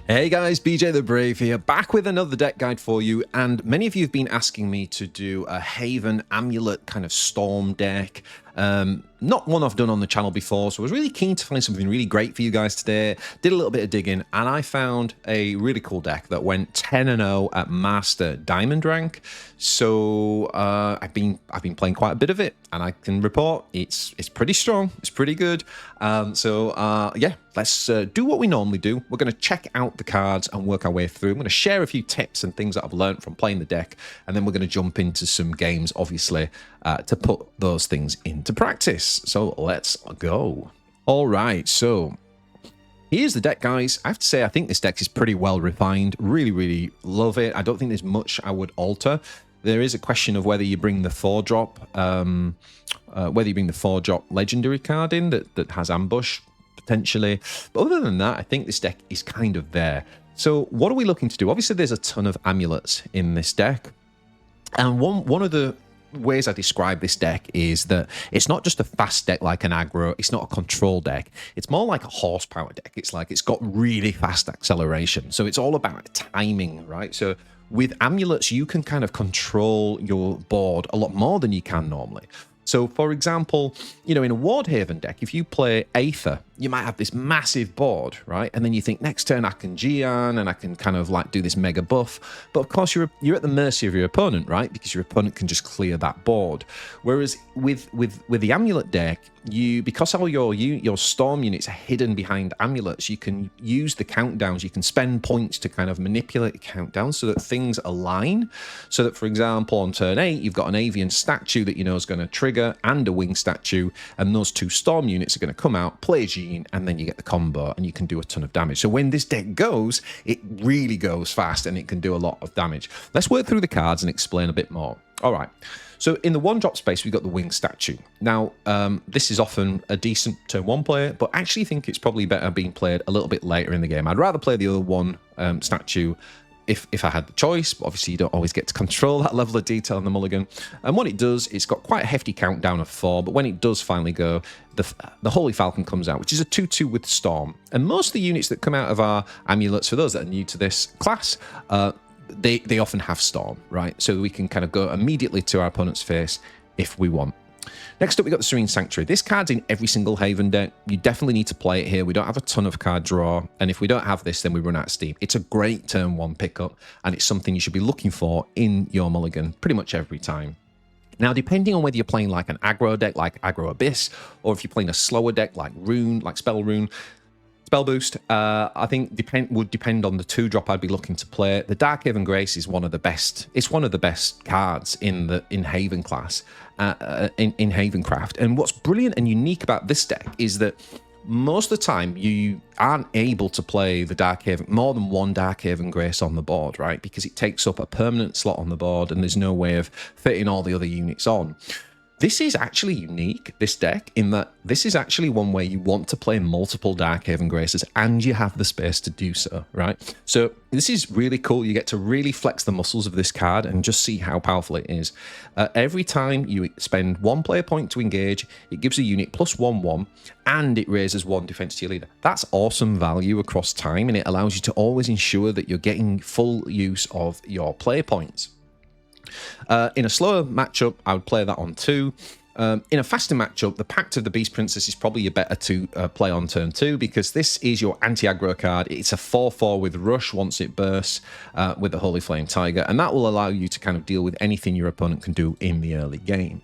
Hey guys, BJ the Brave here, back with another deck guide for you, and many of you have been asking me to do a Haven Amulet kind of Storm deck. Not one I've done on the channel before, so I was really keen to find something really great for you guys today. Did a little bit of digging, and I found a really cool deck that went 10-0 at Master Diamond rank. So I've been playing quite a bit of it, and I can report it's pretty strong, it's pretty good. Yeah, let's do what we normally do. We're going to check out the cards and work our way through. I'm going to share a few tips and things that I've learned from playing the deck, and then we're going to jump into some games, obviously, to put those things into practice. So let's go. All right, so here's the deck, guys. I have to say, I think this deck is pretty well refined. Really love it. I don't think there's much I would alter. There is a question of whether you bring the 4-drop, legendary card in that has ambush potentially. But other than that, I think this deck is kind of there. So what are we looking to do? Obviously, there's a ton of amulets in this deck, and one of the ways I describe this deck is that it's not just a fast deck like an aggro, it's not a control deck, it's more like a horsepower deck. It's like it's got really fast acceleration, so it's all about timing, right? So with amulets you can kind of control your board a lot more than you can normally. So for example, you know, in a Wardhaven deck, if you play Aether, you might have this massive board, right? And then you think next turn I can Gian and I can kind of like do this mega buff. But of course you're at the mercy of your opponent, right? Because your opponent can just clear that board. Whereas with the amulet deck, because all your storm units are hidden behind amulets, you can use the countdowns, you can spend points to kind of manipulate the countdown so that things align. So that, for example, on turn 8, you've got an avian statue that you know is going to trigger and a wing statue, and those two storm units are going to come out, play Jean, and then you get the combo and you can do a ton of damage. So when this deck goes, it really goes fast and it can do a lot of damage. Let's work through the cards and explain a bit more. All right. So in the 1-drop space, we've got the wing statue. Now, this is often a decent turn 1 player, but I actually think it's probably better being played a little bit later in the game. I'd rather play the other one statue if I had the choice, but obviously you don't always get to control that level of detail on the mulligan. And what it does, it's got quite a hefty countdown of 4, but when it does finally go, the Holy Falcon comes out, which is a 2/2 with Storm. And most of the units that come out of our amulets, for those that are new to this class, they often have Storm, right? So we can kind of go immediately to our opponent's face if we want. Next up, we got the Serene Sanctuary. This card's in every single Haven deck. You definitely need to play it here. We don't have a ton of card draw, and if we don't have this, then we run out of steam. It's a great turn 1 pickup, and it's something you should be looking for in your mulligan pretty much every time. Now, depending on whether you're playing like an aggro deck like Aggro Abyss, or if you're playing a slower deck like Rune, like Spell Rune, Spell Boost, I think would depend on the 2-drop I'd be looking to play. The Darkhaven Grace is one of the best. It's one of the best cards in Haven class, in Havencraft. And what's brilliant and unique about this deck is that most of the time you aren't able to play the Darkhaven, more than one Darkhaven Grace on the board, right? Because it takes up a permanent slot on the board, and there's no way of fitting all the other units on. This is actually unique, this deck, in that this is actually one where you want to play multiple Darkhaven Graces and you have the space to do so, right? So this is really cool. You get to really flex the muscles of this card and just see how powerful it is. Every time you spend 1 player point to engage, it gives a unit +1/1 and it raises 1 defense to your leader. That's awesome value across time, and it allows you to always ensure that you're getting full use of your player points. In a slower matchup, I would play that on 2. In a faster matchup, the Pact of the Beast Princess is probably better to play on turn 2, because this is your anti-aggro card. It's a 4/4 with Rush once it bursts with the Holy Flame Tiger, and that will allow you to kind of deal with anything your opponent can do in the early game.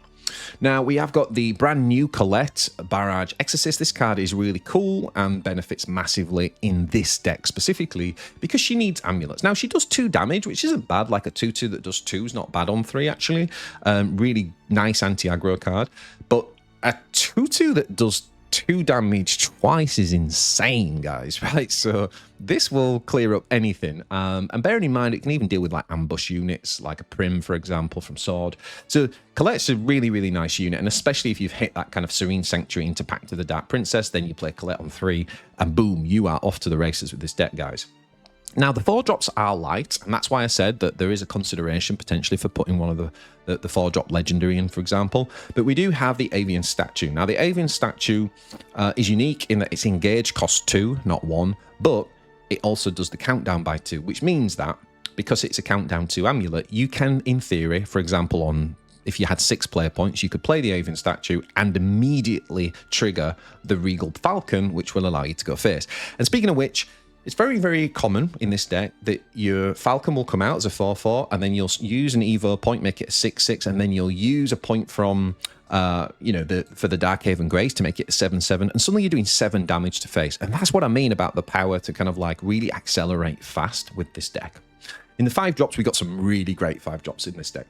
Now, we have got the brand new Colette Barrage Exorcist. This card is really cool and benefits massively in this deck specifically because she needs amulets. Now, she does 2 damage, which isn't bad. Like a 2/2 that does 2 is not bad on 3, actually. Really nice anti-aggro card. But a 2/2 that does 2 damage twice is insane, guys, right? So this will clear up anything. And bearing in mind, it can even deal with like ambush units, like a Prim, for example, from Sword. So Colette's a really nice unit, and especially if you've hit that kind of Serene Sanctuary into Pact of the Dark Princess, then you play Colette on 3, and boom, you are off to the races with this deck, guys. Now, the 4-drops are light, and that's why I said that there is a consideration potentially for putting one of the 4-drop legendary in, for example. But we do have the Avian Statue. Now, the Avian Statue is unique in that its engage costs 2, not 1, but it also does the countdown by 2, which means that because it's a countdown 2 amulet, you can, in theory, for example, if you had 6 player points, you could play the Avian statue and immediately trigger the Regal Falcon, which will allow you to go first. And speaking of which, it's very, very common in this deck that your Falcon will come out as a 4/4, and then you'll use an Evo point, make it a 6/6, and then you'll use a point from, for the Darkhaven Grace to make it a 7/7, and suddenly you're doing 7 damage to face. And that's what I mean about the power to kind of like really accelerate fast with this deck. In the 5 drops, we got some really great 5 drops in this deck.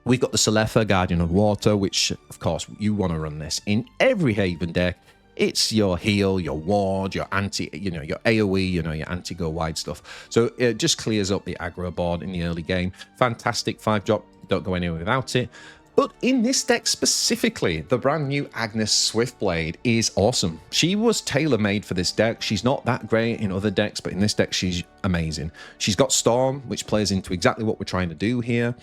We've got the Selefa, Guardian of Water, which, of course, you want to run this in every Haven deck. It's your heal, your ward, your anti, your AoE, your anti-go wide stuff. So it just clears up the aggro board in the early game. Fantastic 5-drop, don't go anywhere without it. But in this deck specifically, the brand new Agnes Swiftblade is awesome. She was tailor-made for this deck. She's not that great in other decks, but in this deck, she's amazing. She's got Storm, which plays into exactly what we're trying to do here.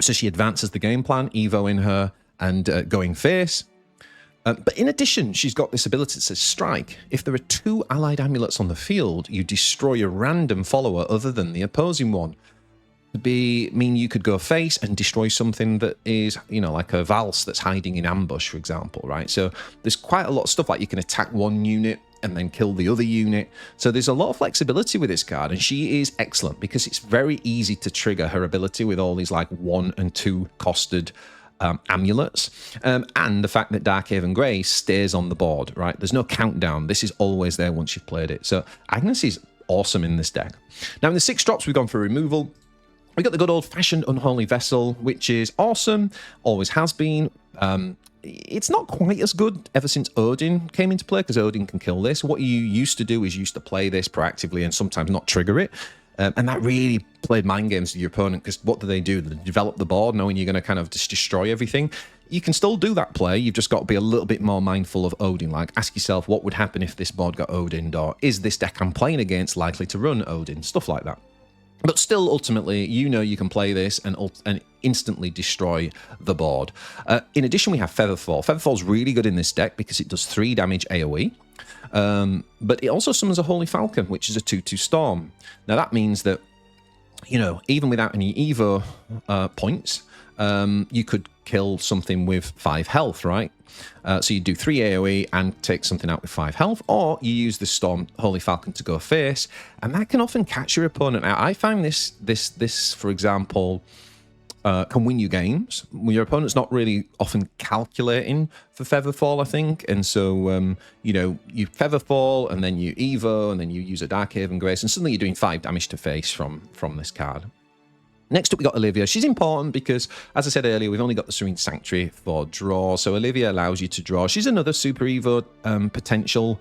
So she advances the game plan, Evo in her, and going face. But in addition, she's got this ability that says Strike. If there are 2 allied amulets on the field, you destroy a random follower other than the opposing one. Mean you could go face and destroy something that is, like a Valse that's hiding in ambush, for example, right? So there's quite a lot of stuff like you can attack one unit and then kill the other unit. So there's a lot of flexibility with this card, and she is excellent because it's very easy to trigger her ability with all these like 1 and 2 costed amulets, and the fact that Darkhaven Grace stays on the board, right? There's no countdown. This is always there once you've played it. So Agnes is awesome in this deck. Now in the 6 drops, we've gone for removal. We got the good old-fashioned Unholy Vessel, which is awesome, always has been. It's not quite as good ever since Odin came into play, because Odin can kill this. What you used to do is you used to play this proactively and sometimes not trigger it. And that really played mind games with your opponent, because what do? They develop the board knowing you're going to kind of just destroy everything. You can still do that play, you've just got to be a little bit more mindful of Odin. Like, ask yourself, what would happen if this board got Odin'd, or is this deck I'm playing against likely to run Odin? Stuff like that. But still, ultimately, you can play this and instantly destroy the board. In addition, we have Featherfall. Featherfall's really good in this deck because it does 3 damage AoE. But it also summons a Holy Falcon, which is a 2/2 Storm. Now, that means that, even without any Evo points, you could kill something with 5 health, right? So you do 3 AoE and take something out with 5 health, or you use the Storm Holy Falcon to go face, and that can often catch your opponent out. I find this, for example, can win you games. Your opponent's not really often calculating for Featherfall, I think, and so you Featherfall, and then you Evo, and then you use a Darkhaven Grace, and suddenly you're doing 5 damage to face from this card. Next up, we got Olivia. She's important because, as I said earlier, we've only got the Serene Sanctuary for draw, so Olivia allows you to draw. She's another Super Evo potential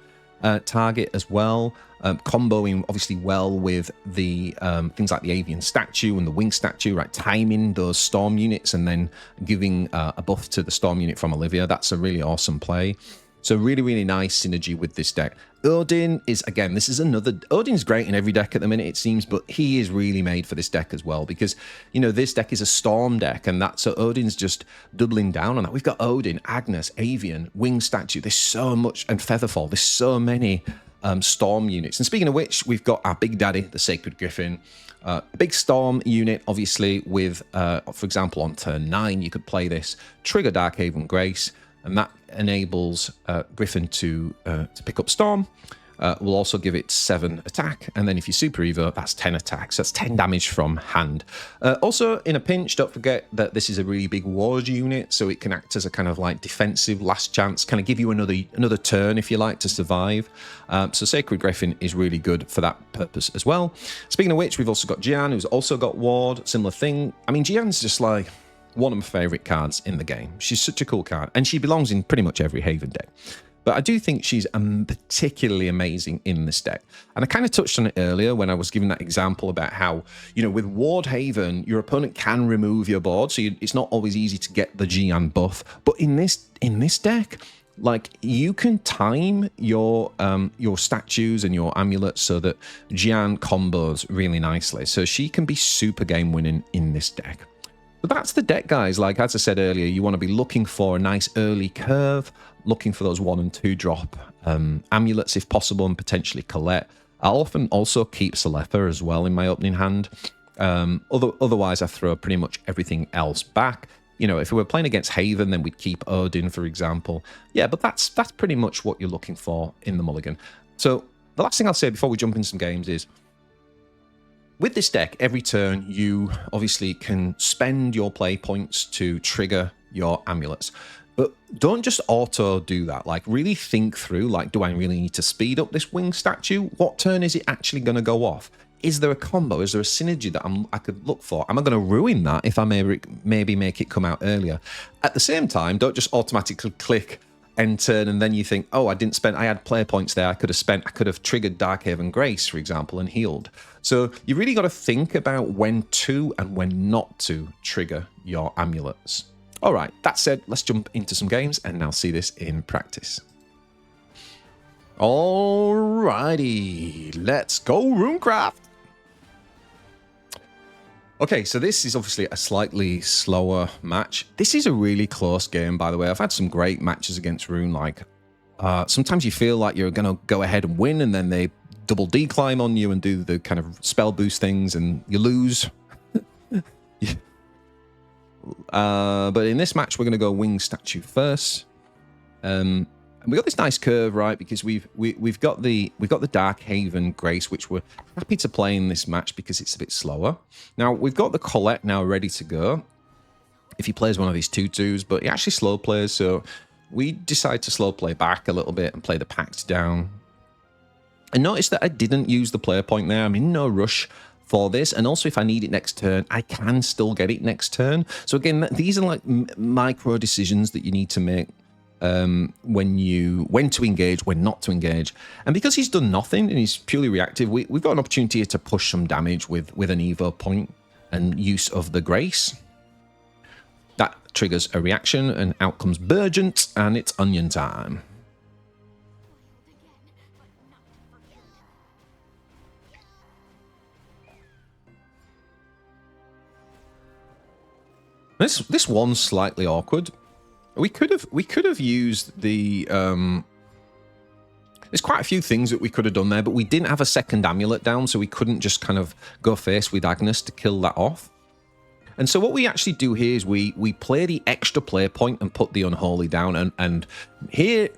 target as well, comboing obviously well with the things like the Avian Statue and the Wing Statue, right? Timing those Storm units and then giving a buff to the Storm unit from Olivia. That's a really awesome play. So really, really nice synergy with this deck. Odin is, again, this is another... Odin's great in every deck at the minute, it seems, but he is really made for this deck as well, because, this deck is a Storm deck, and so Odin's just doubling down on that. We've got Odin, Agnes, Avian, Wing Statue. There's so much, and Featherfall. There's so many Storm units. And speaking of which, we've got our Big Daddy, the Sacred Griffin. Big Storm unit, obviously, with, for example, on turn 9, you could play this, trigger Darkhaven Grace, and that enables Griffin to pick up Storm. We'll also give it 7 attack, and then if you Super Evo, that's 10 attacks. That's 10 damage from hand. Also, in a pinch, don't forget that this is a really big ward unit, so it can act as a kind of like defensive last chance, kind of give you another turn, if you like, to survive. So Sacred Griffin is really good for that purpose as well. Speaking of which, we've also got Jian, who's also got ward, similar thing. I mean, Jian's just like one of my favorite cards in the game. She's such a cool card, and she belongs in pretty much every Haven deck. But I do think she's particularly amazing in this deck. And I kind of touched on it earlier when I was giving that example about how, with Ward Haven, your opponent can remove your board, so it's not always easy to get the Jian buff. But in this deck, like, you can time your statues and your amulets so that Jian combos really nicely. So she can be super game winning in this deck. But that's the deck, guys. Like, as I said earlier, you want to be looking for a nice early curve, looking for those 1 and 2 drop amulets if possible, and potentially Colette. I'll often also keep Selefa as well in my opening hand. Otherwise, I throw pretty much everything else back. You know, if we were playing against Haven, then we'd keep Odin, for example. Yeah, but that's pretty much what you're looking for in the mulligan. So the last thing I'll say before we jump into some games is, with this deck, every turn you obviously can spend your play points to trigger your amulets. But don't just auto do that. Like, really think through, like, do I really need to speed up this wing statue? What turn is it actually going to go off? Is there a combo? Is there a synergy that I could look for? Am I going to ruin that if I maybe make it come out earlier? At the same time, don't just automatically click end turn and then you think, oh, I had player points there. I could have triggered Darkhaven Grace, for example, and healed. So you really got to think about when to and when not to trigger your amulets. All right, that said, let's jump into some games and now see this in practice. Alrighty, let's go Runecraft. Okay, so this is obviously a slightly slower match. This is a really close game, by the way. I've had some great matches against Rune. Like, sometimes you feel like you're going to go ahead and win, and then they double declimb on you and do the kind of spell boost things, and you lose. But in this match, we're going to go Wing Statue first. And we got this nice curve, right? Because we've got the Darkhaven Grace, which we're happy to play in this match because it's a bit slower. Now we've got the Colette now ready to go. If he plays one of these 2/2s, but he actually slow plays, so we decide to slow play back a little bit and play the Pact down. And notice that I didn't use the player point there. I'm in no rush for this, and also if I need it next turn, I can still get it next turn. So again, these are like micro decisions that you need to make. When to engage, when not to engage. And because he's done nothing and he's purely reactive, we've got an opportunity here to push some damage with an Evo point and use of the Grace. That triggers a reaction, and out comes Burgent, and it's onion time. This one's slightly awkward. We could have used the there's quite a few things that we could have done there, but we didn't have a second amulet down, so we couldn't just kind of go face with Agnes to kill that off. And so what we actually do here is we play the extra player point and put the Unholy down, and here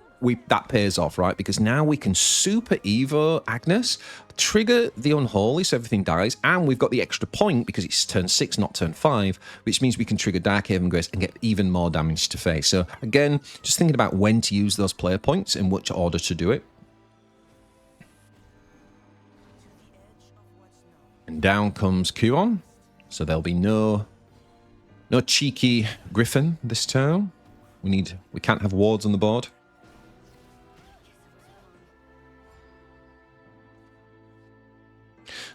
that pays off, right? Because now we can super Evo Agnes, trigger the Unholy so everything dies, and we've got the extra point because it's turn 6, not turn 5, which means we can trigger Darkhaven Grace and get even more damage to face. So again, just thinking about when to use those player points and which order to do it. And down comes Kuon, so there'll be no cheeky Griffin this turn. We can't have wards on the board.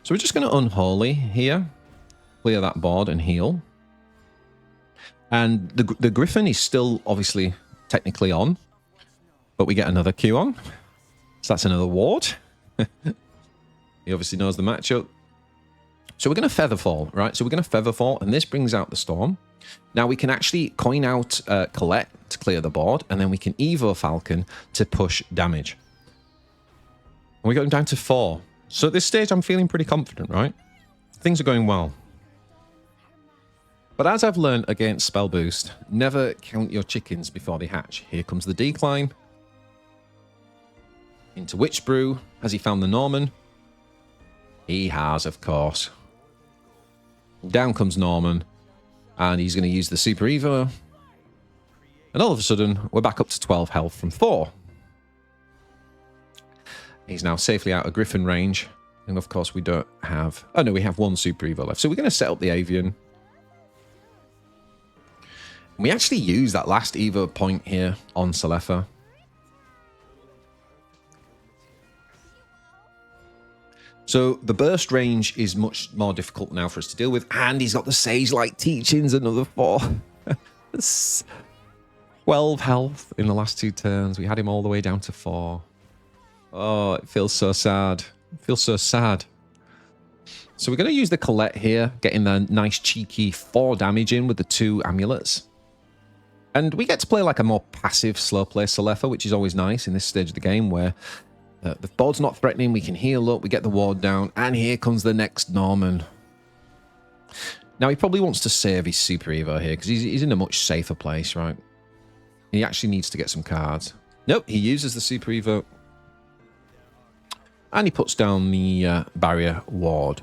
So we're just going to Unholy here, clear that board and heal. And the Griffin is still obviously technically on, but we get another Q on. So that's another ward. He obviously knows the matchup. So we're going to Featherfall, right? So we're going to Featherfall, and this brings out the Storm. Now we can actually coin out Colette to clear the board, and then we can Evo Falcon to push damage. And we got him down to 4. So at this stage, I'm feeling pretty confident, right? Things are going well. But as I've learned against Spell Boost, never count your chickens before they hatch. Here comes the decline. Into Witch Brew. Has he found the Norman? He has, of course. Down comes Norman. And he's going to use the Super Evo. And all of a sudden, we're back up to 12 health from 4. He's now safely out of Griffin range. And of course, we don't have... Oh, no, we have 1 Super Evo left. So we're going to set up the Avian. We actually use that last Evo point here on Selefa. So the burst range is much more difficult now for us to deal with. And he's got the Sage-like teachings, another 4. 12 health in the last 2 turns. We had him all the way down to 4. Oh, it feels so sad. It feels so sad. So we're going to use the Colette here, getting the nice cheeky 4 damage in with the 2 amulets. And we get to play like a more passive slow play Selefa, which is always nice in this stage of the game where The board's not threatening. We can heal up. We get the ward down. And here comes the next Norman. Now, he probably wants to save his Super Evo here because he's in a much safer place, right? He actually needs to get some cards. Nope, he uses the Super Evo. And he puts down the barrier ward.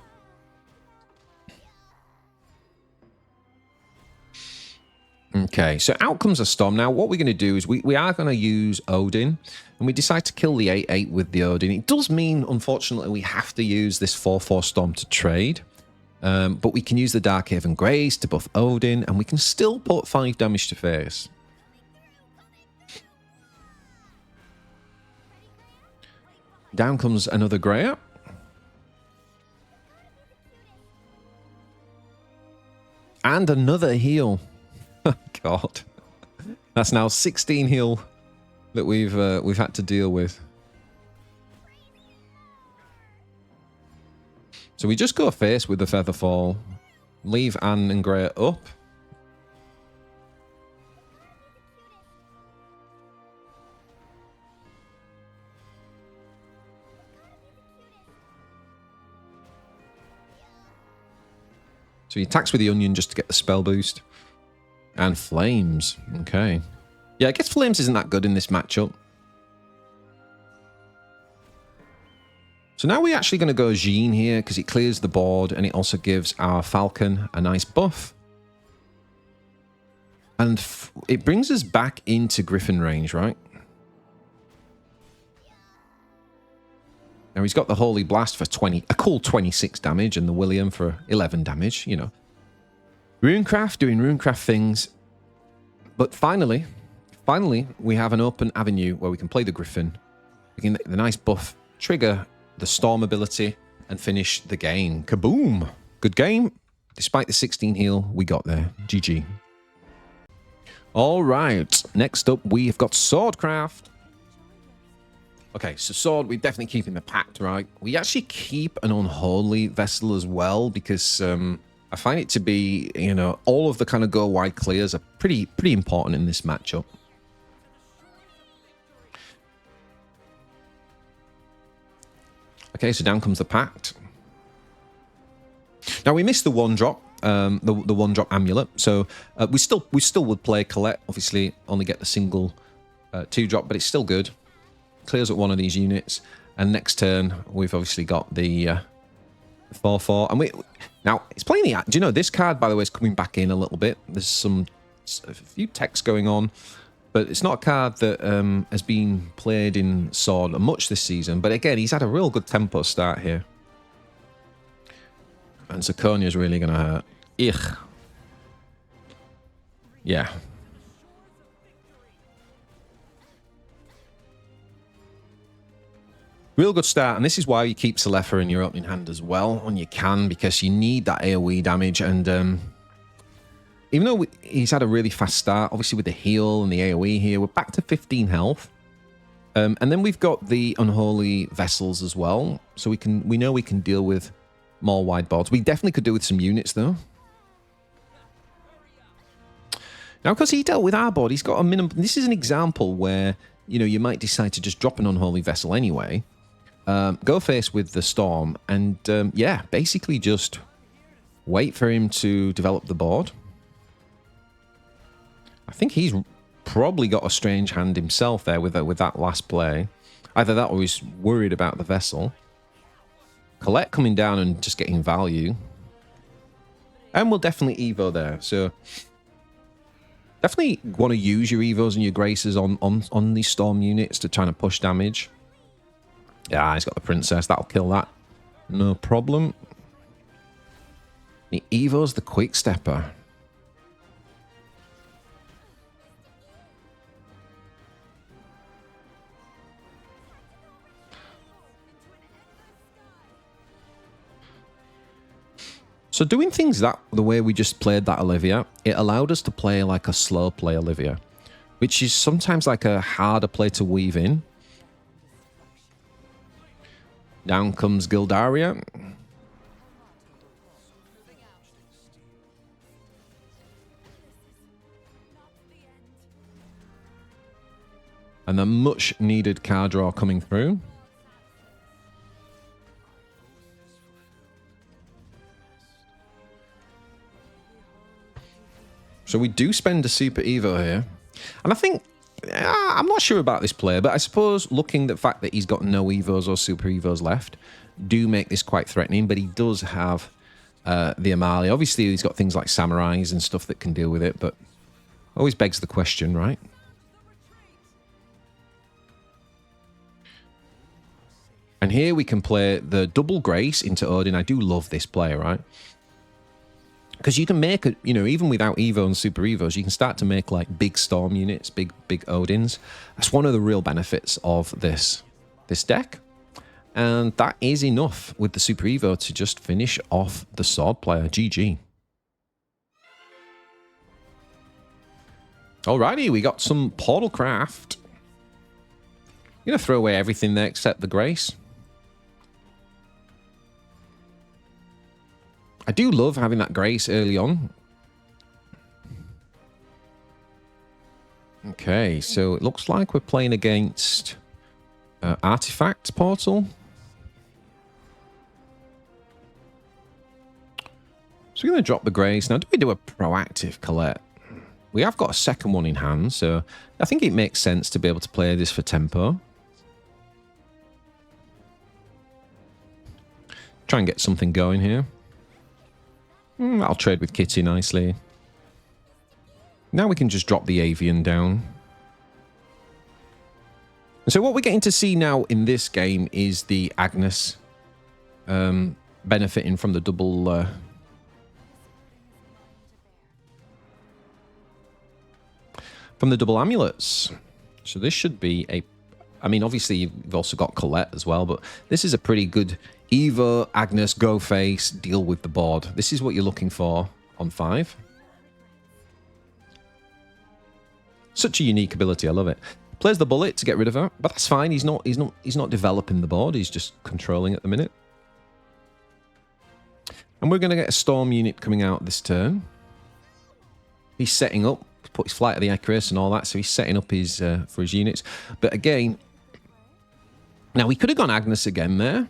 Okay, so out comes a Storm. Now, what we're going to do is we are going to use Odin. And we decide to kill the 8/8 with the Odin. It does mean, unfortunately, we have to use this 4/4 Storm to trade. But we can use the Darkhaven Grace to buff Odin. And we can still put 5 damage to face. Down comes another Greya. And another heal. God. That's now 16 heal that we've had to deal with. So we just go face with the Featherfall. Leave Anne and Greya up. So he attacks with the Onion just to get the spell boost. And Flames. Okay. Yeah, I guess Flames isn't that good in this matchup. So now we're actually going to go Jean here because it clears the board and it also gives our Falcon a nice buff. And it brings us back into Griffin range, right? Now he's got the Holy Blast for a cool 26 damage and the William for 11 damage, you know. Runecraft doing Runecraft things. But finally, we have an open avenue where we can play the Griffin. We can get the nice buff, trigger the Storm ability, and finish the game. Kaboom! Good game. Despite the 16 heal we got there. GG. All right. Next up, we have got Swordcraft. Okay, so Sword, we're definitely keeping the pact, right? We actually keep an Unholy Vessel as well because I find it to be, you know, all of the kind of go wide clears are pretty important in this matchup. Okay, so down comes the Pact. Now we missed the 1-drop, the 1-drop Amulet. So we still would play Colette. Obviously, only get the single 2-drop, but it's still good. Clears up one of these units, and next turn we've obviously got the 4/4, and now it's playing the. Do you know this card, by the way, is coming back in a little bit? There's a few texts going on, but it's not a card that has been played in Sword much this season. But again, he's had a real good tempo start here, and Zirconia's really going to hurt. Ich. Yeah. Real good start, and this is why you keep Selefa in your opening hand as well when you can, because you need that AoE damage. And even though he's had a really fast start, obviously with the heal and the AoE here, we're back to 15 health. And then we've got the Unholy Vessels as well, so we know we can deal with more wide boards. We definitely could do with some units though. Now, because he dealt with our board, he's got a minimum. This is an example where, you know, you might decide to just drop an Unholy Vessel anyway. Go face with the Storm, and yeah, basically just wait for him to develop the board. I think he's probably got a strange hand himself there with that last play. Either that or he's worried about the vessel. Colette coming down and just getting value. And we'll definitely Evo there, so definitely want to use your Evos and your Graces on these Storm units to try to push damage. Yeah, he's got the Princess. That'll kill that. No problem. He Evos the Quick Stepper. So doing things the way we just played that Olivia, it allowed us to play like a slow play Olivia, which is sometimes like a harder play to weave in. Down comes Gildaria. And the much needed card draw coming through. So we do spend a Super Evo here. And I think, I'm not sure about this player, but I suppose looking at the fact that he's got no Evos or Super Evos left, do make this quite threatening, but he does have the Amalia. Obviously, he's got things like Samurais and stuff that can deal with it, but always begs the question, right? And here we can play the double Grace into Odin. I do love this player, right? Because you can make it, you know, even without Evo and Super Evos, you can start to make like big Storm units, big Odins. That's one of the real benefits of this deck. And that is enough with the Super Evo to just finish off the Sword player. GG. Alrighty, we got some Portalcraft. I'm going to throw away everything there except the Grace. I do love having that Grace early on. Okay, so it looks like we're playing against Artifact Portal. So we're going to drop the Grace. Now, do we do a proactive Colette? We have got a second one in hand, so I think it makes sense to be able to play this for tempo. Try and get something going here. I'll trade with Kitty nicely. Now we can just drop the Avian down. And so what we're getting to see now in this game is the Agnes benefiting from the double... from the double amulets. So this should be a... I mean, obviously, you've also got Colette as well, but this is a pretty good Evo, Agnes, go face, deal with the board. This is what you're looking for on 5. Such a unique ability. I love it. Plays the bullet to get rid of her, but that's fine. He's not developing the board. He's just controlling at the minute. And we're going to get a Storm unit coming out this turn. He's setting up. Put his Flight of the Icarus and all that, so he's setting up his for his units. But again, now we could have gone Agnes again there.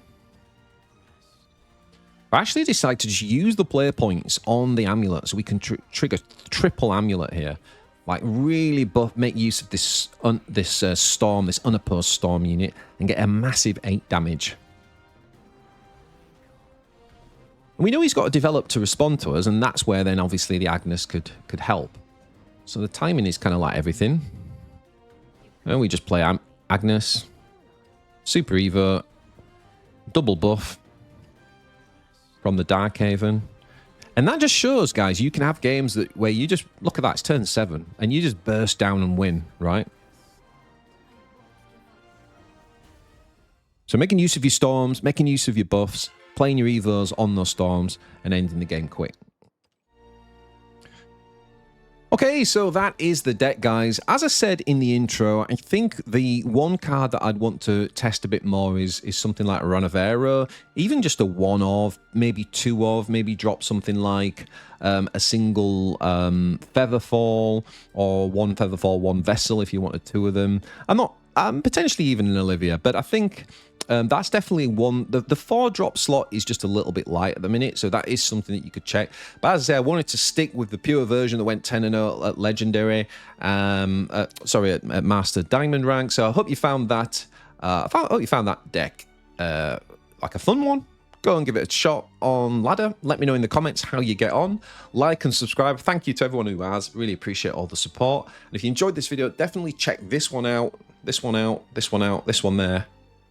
I actually decided to just use the player points on the amulet, so we can trigger triple amulet here. Like really make use of this storm, this unopposed storm unit, and get a massive 8 damage. And we know he's got to develop to respond to us, and that's where then obviously the Agnes could help. So the timing is kind of like everything. And we just play Agnes, Super Evo, double buff from the Dark Haven. And that just shows, guys, you can have games where you just, look at that, it's turn 7, and you just burst down and win, right? So making use of your storms, making use of your buffs, playing your Evos on those storms, and ending the game quick. Okay, so that is the deck, guys. As I said in the intro, I think the one card that I'd want to test a bit more is something like Runecraft, even just a 1 of, maybe 2 of, maybe drop something like a single Featherfall, or 1 Featherfall, 1 Vessel if you wanted 2 of them. Potentially even an Olivia, but I think that's definitely one. The 4-drop slot is just a little bit light at the minute, so that is something that you could check. But as I say, I wanted to stick with the pure version that went 10-0 at Legendary, at Master Diamond rank. So I hope you found that. I hope you found that deck like a fun one. Go and give it a shot on ladder. Let me know in the comments how you get on. Like and subscribe. Thank you to everyone who has. Really appreciate all the support. And if you enjoyed this video, definitely check this one out. This one out. This one out. This one there.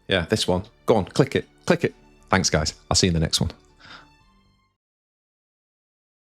Yeah, this one. Go on, click it. Click it. Thanks, guys. I'll see you in the next one.